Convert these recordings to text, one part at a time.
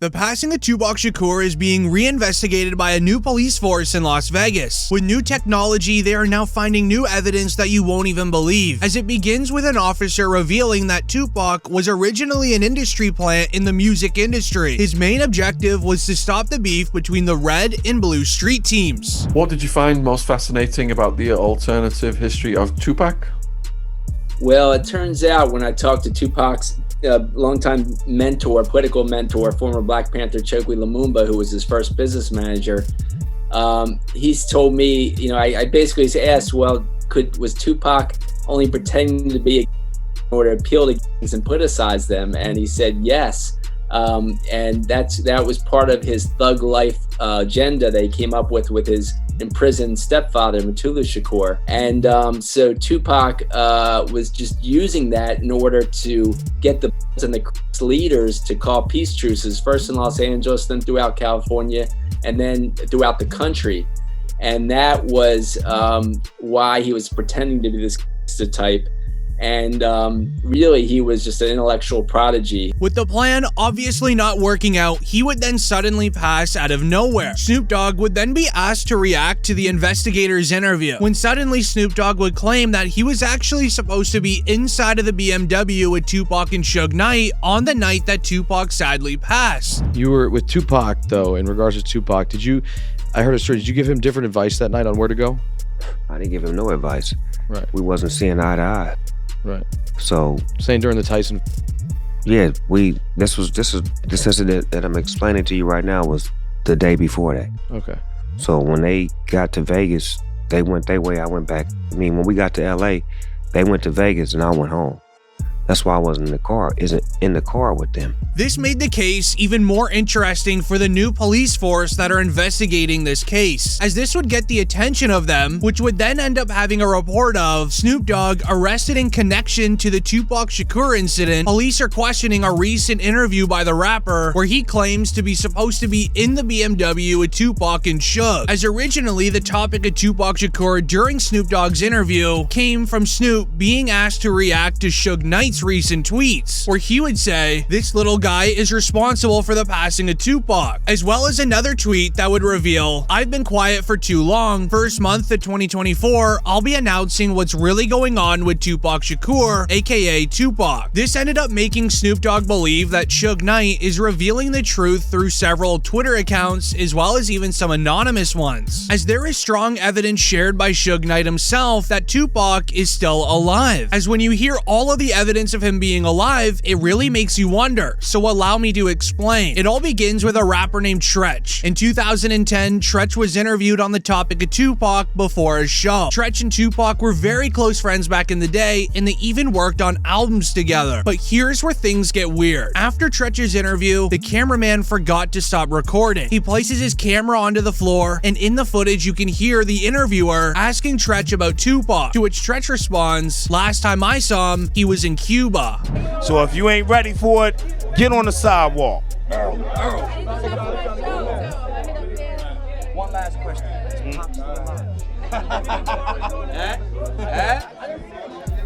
The passing of Tupac Shakur is being reinvestigated by a new police force in Las Vegas. With new technology, they are now finding new evidence that you won't even believe, as it begins with an officer revealing that Tupac was originally an industry plant in the music industry. His main objective was to stop the beef between the red and blue street teams. What did you find most fascinating about the alternative history of Tupac? Well, it turns out when I talked to Tupac's longtime mentor, political mentor, former Black Panther Chokwe Lumumba, who was his first business manager, he's told me, I basically asked, well, was Tupac only pretending to be in order to appeal to gangs and politicize them? And he said yes. And that was part of his thug life agenda that he came up with his imprisoned stepfather, Tupac Shakur. And so Tupac was just using that in order to get the and the leaders to call peace truces, first in Los Angeles, then throughout California, and then throughout the country. And that was why he was pretending to be this type. And really, he was just an intellectual prodigy. With the plan obviously not working out, he would then suddenly pass out of nowhere. Snoop Dogg would then be asked to react to the investigator's interview, when suddenly Snoop Dogg would claim that he was actually supposed to be inside of the BMW with Tupac and Suge Knight on the night that Tupac sadly passed. You were with Tupac, though, in regards to Tupac. I heard a story, did you give him different advice that night on where to go? I didn't give him no advice. Right. We wasn't seeing eye to eye. Right. So saying during the Tyson. Yeah, this incident that I'm explaining to you right now was the day before that. Okay. So when they got to Vegas, they went their way, I went back. I mean, when we got to LA, they went to Vegas and I went home. That's why I wasn't in the car with them. This made the case even more interesting for the new police force that are investigating this case, as this would get the attention of them, which would then end up having a report of Snoop Dogg arrested in connection to the Tupac Shakur incident. Police are questioning a recent interview by the rapper where he claims to be supposed to be in the BMW with Tupac and Suge, as originally the topic of Tupac Shakur during Snoop Dogg's interview came from Snoop being asked to react to Suge Knight's recent tweets, where he would say, "This little guy is responsible for the passing of Tupac," as well as another tweet that would reveal, "I've been quiet for too long. First month of 2024, I'll be announcing what's really going on with Tupac Shakur, aka Tupac." This ended up making Snoop Dogg believe that Suge Knight is revealing the truth through several Twitter accounts, as well as even some anonymous ones, as there is strong evidence shared by Suge Knight himself that Tupac is still alive. As when you hear all of the evidence of him being alive, it really makes you wonder, so allow me to explain. It all begins with a rapper named Tretch. In 2010, Tretch was interviewed on the topic of Tupac before his show. Tretch and Tupac were very close friends back in the day, and they even worked on albums together. But here's where things get weird. After Tretch's interview, the cameraman forgot to stop recording. He places his camera onto the floor, and in the footage you can hear the interviewer asking Tretch about Tupac, to which Tretch responds, "Last time I saw him, he was in Cuba." So if you ain't ready for it, get on the sidewalk. One last question.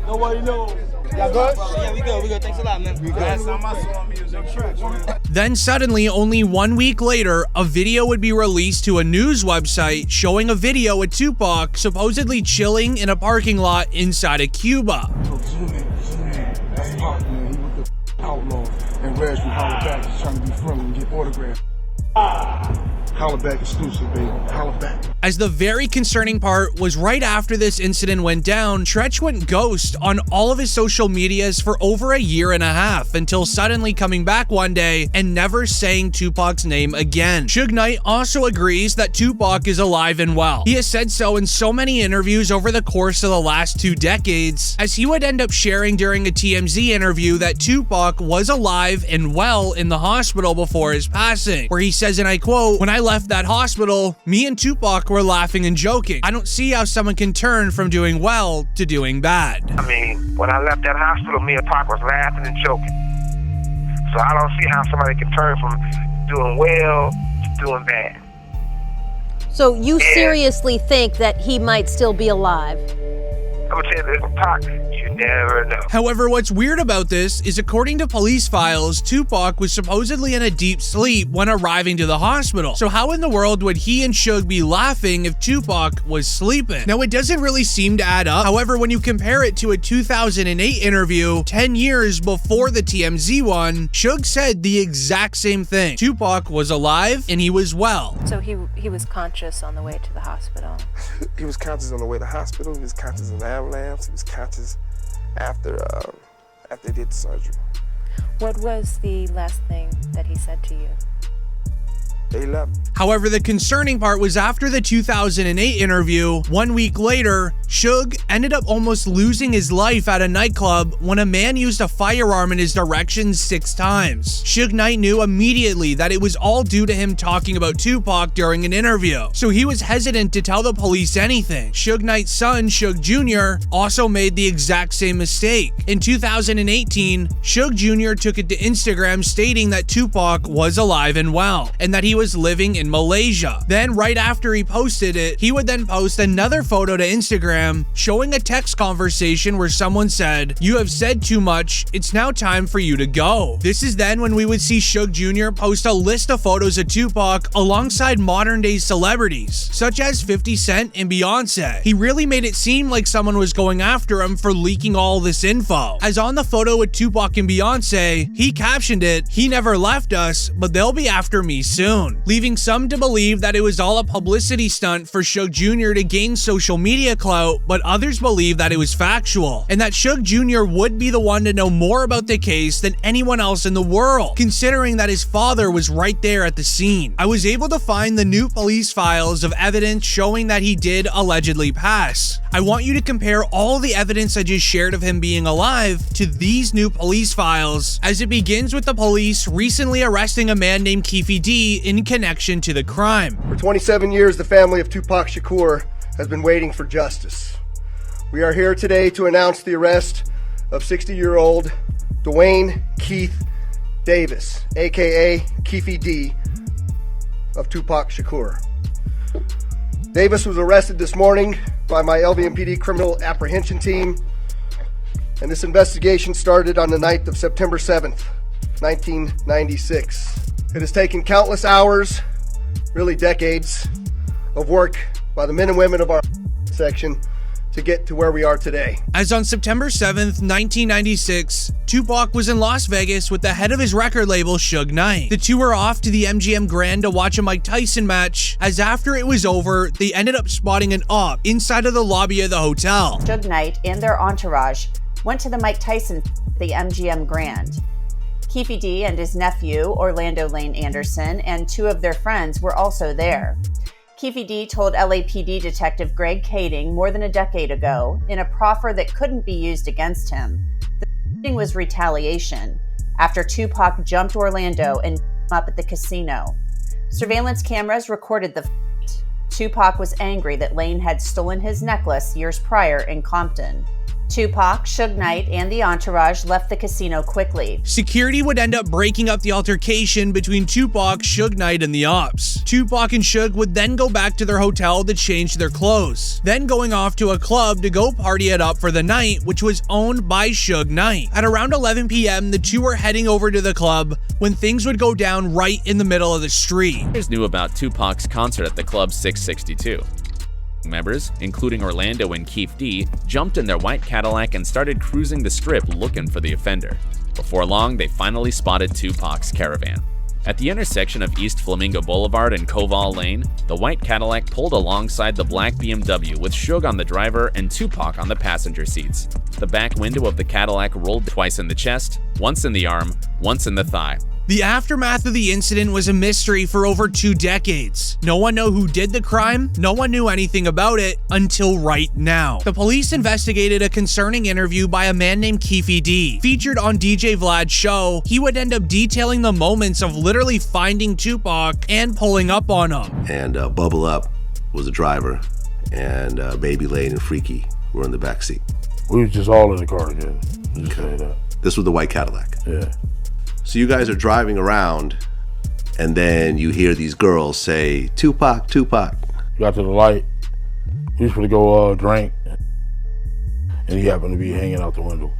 Nobody knows. Y'all good? Yeah, we good. Thanks a lot, man. Last time I saw him, he was in church. Then suddenly, only 1 week later, a video would be released to a news website showing a video of Tupac supposedly chilling in a parking lot inside of Cuba. That's Pac, man. He was the outlaw. And Reg from Holla Back is trying to be friendly and get autographs. Holla Back exclusive, baby. Holla Back. As the very concerning part was right after this incident went down, Tretch went ghost on all of his social medias for over a year and a half, until suddenly coming back one day and never saying Tupac's name again. Suge Knight also agrees that Tupac is alive and well. He has said so in so many interviews over the course of the last 2 decades, as he would end up sharing during a TMZ interview that Tupac was alive and well in the hospital before his passing, where he says, and I quote, "When I left that hospital, me and Tupac were laughing and joking. I don't see how someone can turn from doing well to doing bad." I mean, when I left that hospital, me and Pac was laughing and joking. So I don't see how somebody can turn from doing well to doing bad. So you seriously think that he might still be alive? I'm gonna tell you this, Pac, you never know. However, what's weird about this is, according to police files, Tupac was supposedly in a deep sleep when arriving to the hospital. So how in the world would he and Suge be laughing if Tupac was sleeping? Now, it doesn't really seem to add up. However, when you compare it to a 2008 interview 10 years before the TMZ one, Suge said the exact same thing. Tupac was alive and he was well. So he was conscious on the way to the hospital. He was conscious on the way to the hospital. He was conscious in the ambulance. He was conscious after they did the surgery. What was the last thing that he said to you? They left. However, the concerning part was after the 2008 interview, 1 week later, Suge ended up almost losing his life at a nightclub when a man used a firearm in his direction 6 times. Suge Knight knew immediately that it was all due to him talking about Tupac during an interview, so he was hesitant to tell the police anything. Suge Knight's son, Suge Jr., also made the exact same mistake. In 2018, Suge Jr. took it to Instagram stating that Tupac was alive and well, and that he was living in Malaysia. Then, right after he posted it, he would then post another photo to Instagram showing a text conversation where someone said, "You have said too much, it's now time for you to go." This is then when we would see Suge Jr. post a list of photos of Tupac alongside modern day celebrities, such as 50 Cent and Beyonce. He really made it seem like someone was going after him for leaking all this info, as on the photo with Tupac and Beyonce, he captioned it, "He never left us, but they'll be after me soon," leaving some to believe that it was all a publicity stunt for Suge Jr. to gain social media clout, but others believe that it was factual, and that Suge Jr. would be the one to know more about the case than anyone else in the world, considering that his father was right there at the scene. I was able to find the new police files of evidence showing that he did allegedly pass. I want you to compare all the evidence I just shared of him being alive to these new police files, as it begins with the police recently arresting a man named Keefe D in connection to the crime. For 27 years, the family of Tupac Shakur has been waiting for justice. We are here today to announce the arrest of 60-year-old Dwayne Keith Davis, aka Keefe D, of Tupac Shakur. Davis was arrested this morning by my LVMPD criminal apprehension team, and this investigation started on the night of September 7th, 1996. It has taken countless hours, really decades, of work by the men and women of our section to get to where we are today. As on September 7th, 1996, Tupac was in Las Vegas with the head of his record label, Suge Knight. The two were off to the MGM Grand to watch a Mike Tyson match, as after it was over, they ended up spotting an op inside of the lobby of the hotel. Suge Knight and their entourage went to the Mike Tyson at the MGM Grand. Keefe D and his nephew, Orlando Lane Anderson, and 2 of their friends were also there. Keefe D told LAPD Detective Greg Kading more than a decade ago, in a proffer that couldn't be used against him, the shooting was retaliation after Tupac jumped Orlando and beat him up at the casino. Surveillance cameras recorded the fight. Tupac was angry that Lane had stolen his necklace years prior in Compton. Tupac, Suge Knight, and the entourage left the casino quickly. Security would end up breaking up the altercation between Tupac, Suge Knight, and the ops. Tupac and Suge would then go back to their hotel to change their clothes, then going off to a club to go party it up for the night, which was owned by Suge Knight. At around 11 p.m., the two were heading over to the club when things would go down right in the middle of the street. Knew about Tupac's concert at the Club 662. Members, including Orlando and Keefe D, jumped in their white Cadillac and started cruising the strip looking for the offender. Before long, they finally spotted Tupac's caravan. At the intersection of East Flamingo Boulevard and Koval Lane, the white Cadillac pulled alongside the black BMW with Suge on the driver and Tupac on the passenger seats. The back window of the Cadillac rolled twice in the chest, once in the arm, once in the thigh. The aftermath of the incident was a mystery for over 2 decades. No one knew who did the crime, no one knew anything about it until right now. The police investigated a concerning interview by a man named Keefe D. Featured on DJ Vlad's show, he would end up detailing the moments of literally finding Tupac and pulling up on him. And Bubble Up was the driver, and Baby Lane and Freaky were in the back seat. We was just all in the car together. Just say that. This was the white Cadillac. Yeah. So you guys are driving around, and then you hear these girls say, "Tupac, Tupac." Got to the light. We was gonna go drink. and he happened to be hanging out the window.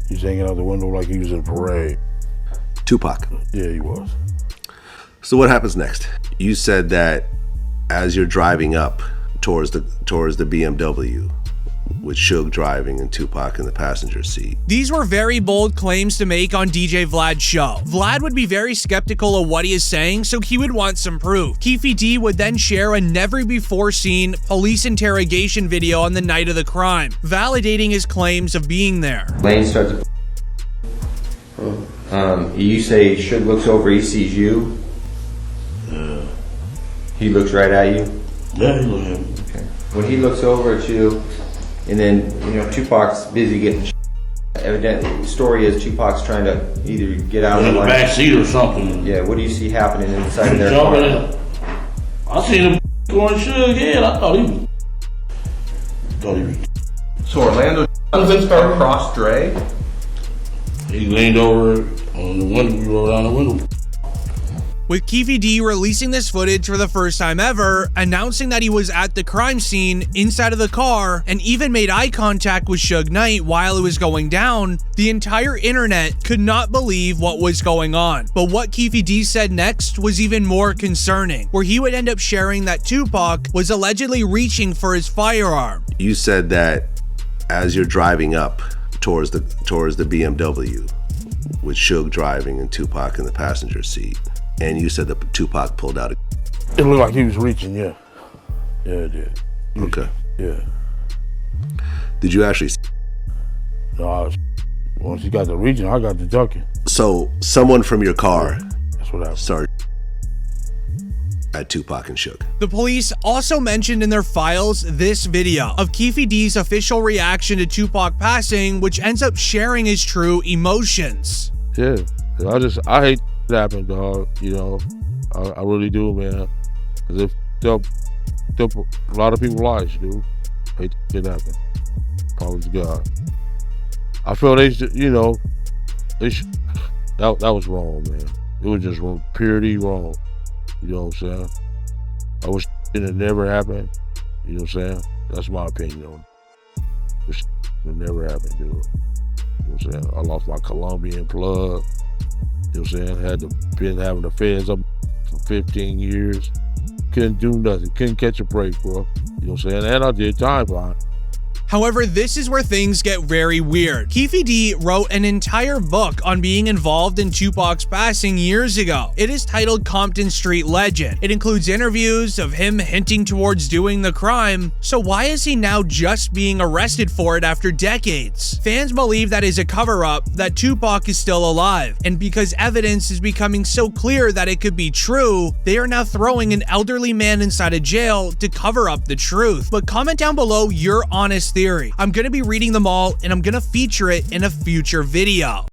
He's hanging out the window like he was in a parade. Tupac. Yeah, he was. So what happens next? You said that as you're driving up towards the BMW, with Suge driving and Tupac in the passenger seat. These were very bold claims to make on DJ Vlad's show. Vlad would be very skeptical of what he is saying, so he would want some proof. Keefe D would then share a never-before-seen police interrogation video on the night of the crime, validating his claims of being there. Lane starts. You say Suge looks over, he sees you. He looks right at you. Yeah, he looks at me. Okay. When he looks over at you, and then Tupac's busy getting. Evidently, the story is Tupac's trying to either get out in of the back seat or something. Yeah. What do you see happening inside of their car? I seen him going Suge head. I thought he was. So Orlando across Dre. He leaned over on the window. We rolled down the window. With Keefe D releasing this footage for the first time ever, announcing that he was at the crime scene inside of the car, and even made eye contact with Suge Knight while it was going down, the entire internet could not believe what was going on. But what Keefe D said next was even more concerning, where he would end up sharing that Tupac was allegedly reaching for his firearm. You said that as you're driving up towards the BMW, with Suge driving and Tupac in the passenger seat. And you said that Tupac pulled out a... It looked like he was reaching, yeah. Yeah, it did. Okay. Yeah. Did you actually... No, once he got the reaching, I got the ducking. So, someone from your car... That's what happened. ...started at Tupac and Suge. The police also mentioned in their files this video of Keefe D's official reaction to Tupac passing, which ends up sharing his true emotions. Yeah, I hate that happened, dog. I really do, man. Cause it took a lot of people's lives, dude. I hate that happened. Promise to God. I feel that was wrong, man. It was just purely wrong. You know what I'm saying? I wish it had never happened. You know what I'm saying? That's my opinion on it. It never happened, dude. You know what I'm saying? I lost my Colombian plug. You know what I'm saying? Been having the feds up for 15 years. Couldn't do nothing. Couldn't catch a break, bro. You know what I'm saying? And I did time for it. However, this is where things get very weird. Keefe D wrote an entire book on being involved in Tupac's passing years ago. It is titled Compton Street Legend. It includes interviews of him hinting towards doing the crime. So why is he now just being arrested for it after decades? Fans believe that is a cover-up, that Tupac is still alive. And because evidence is becoming so clear that it could be true, they are now throwing an elderly man inside a jail to cover up the truth. But comment down below your honest theory. I'm going to be reading them all, and I'm going to feature it in a future video.